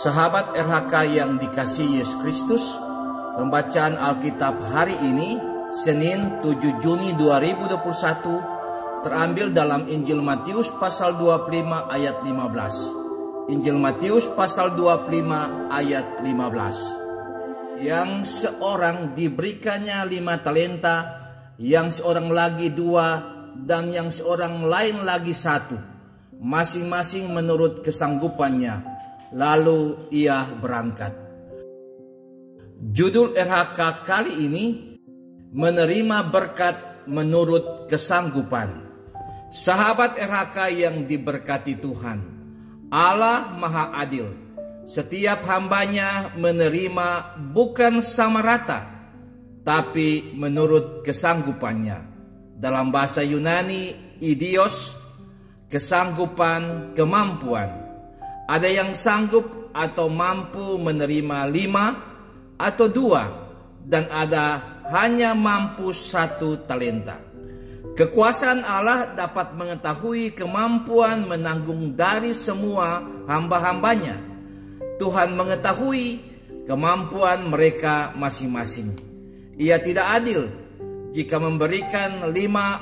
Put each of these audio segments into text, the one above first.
Sahabat RHK yang dikasihi Yesus Kristus, pembacaan Alkitab hari ini, Senin 7 Juni 2021, terambil dalam Injil Matius pasal 25 ayat 15. Injil Matius pasal 25 ayat 15. Yang seorang diberikannya 5 talenta, yang seorang lagi 2, dan yang seorang lain lagi 1, masing-masing menurut kesanggupannya. Lalu ia berangkat. Judul RHK kali ini, menerima berkat menurut kesanggupan. Sahabat RHK yang diberkati Tuhan, Allah Maha Adil. Setiap hambanya menerima bukan sama rata, tapi menurut kesanggupannya. Dalam bahasa Yunani, idios, kesanggupan, kemampuan. Ada yang sanggup atau mampu menerima 5 atau 2, dan ada hanya mampu 1 talenta. Kekuasaan Allah dapat mengetahui kemampuan menanggung dari semua hamba-hambanya. Tuhan mengetahui kemampuan mereka masing-masing. Ia tidak adil jika memberikan 5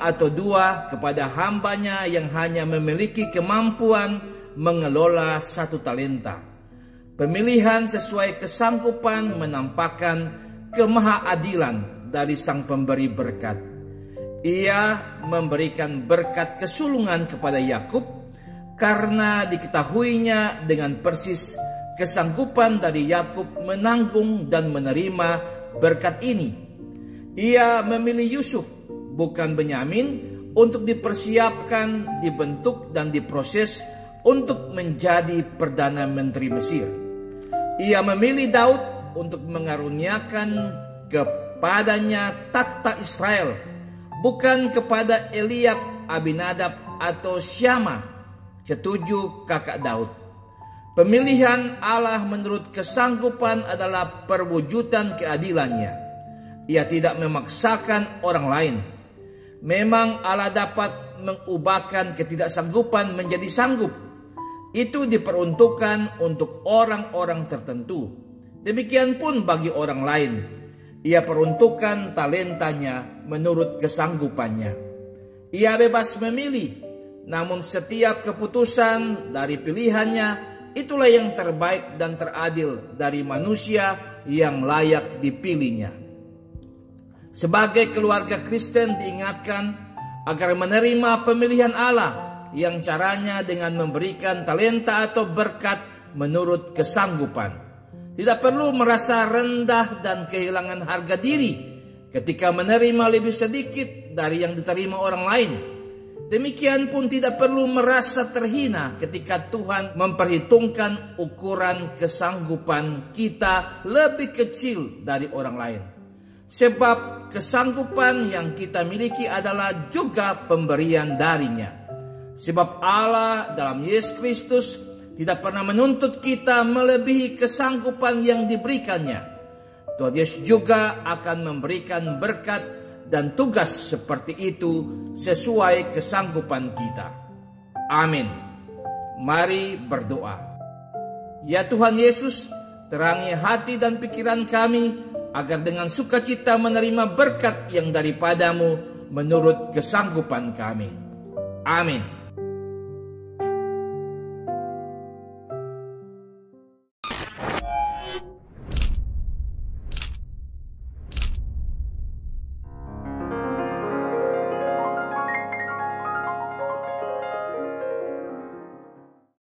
atau 2 kepada hambanya yang hanya memiliki kemampuan mengelola 1 talenta. Pemilihan sesuai kesanggupan menampakkan kemahaadilan dari Sang Pemberi berkat. Ia memberikan berkat kesulungan kepada Yakub karena diketahuinya dengan persis kesanggupan dari Yakub menanggung dan menerima berkat ini. Ia memilih Yusuf, bukan Benyamin, untuk dipersiapkan, dibentuk dan diproses untuk menjadi Perdana Menteri Mesir. Ia memilih Daud untuk mengaruniakan kepadanya takhta Israel, bukan kepada Eliab, Abinadab atau Syama, ketujuh kakak Daud. Pemilihan Allah menurut kesanggupan adalah perwujudan keadilannya. Ia tidak memaksakan orang lain. Memang Allah dapat mengubahkan ketidaksanggupan menjadi sanggup. Itu diperuntukkan untuk orang-orang tertentu. Demikian pun bagi orang lain. Ia peruntukkan talentanya menurut kesanggupannya. Ia bebas memilih, namun setiap keputusan dari pilihannya itulah yang terbaik dan teradil dari manusia yang layak dipilihnya. Sebagai keluarga Kristen diingatkan agar menerima pemilihan Allah yang caranya dengan memberikan talenta atau berkat menurut kesanggupan. Tidak perlu merasa rendah dan kehilangan harga diri ketika menerima lebih sedikit dari yang diterima orang lain. Demikian pun tidak perlu merasa terhina ketika Tuhan memperhitungkan ukuran kesanggupan kita lebih kecil dari orang lain. Sebab kesanggupan yang kita miliki adalah juga pemberian darinya. Sebab Allah dalam Yesus Kristus tidak pernah menuntut kita melebihi kesanggupan yang diberikannya. Tuhan Yesus juga akan memberikan berkat dan tugas seperti itu sesuai kesanggupan kita. Amin. Mari berdoa. Ya Tuhan Yesus, terangi hati dan pikiran kami agar dengan sukacita menerima berkat yang daripadamu menurut kesanggupan kami. Amin.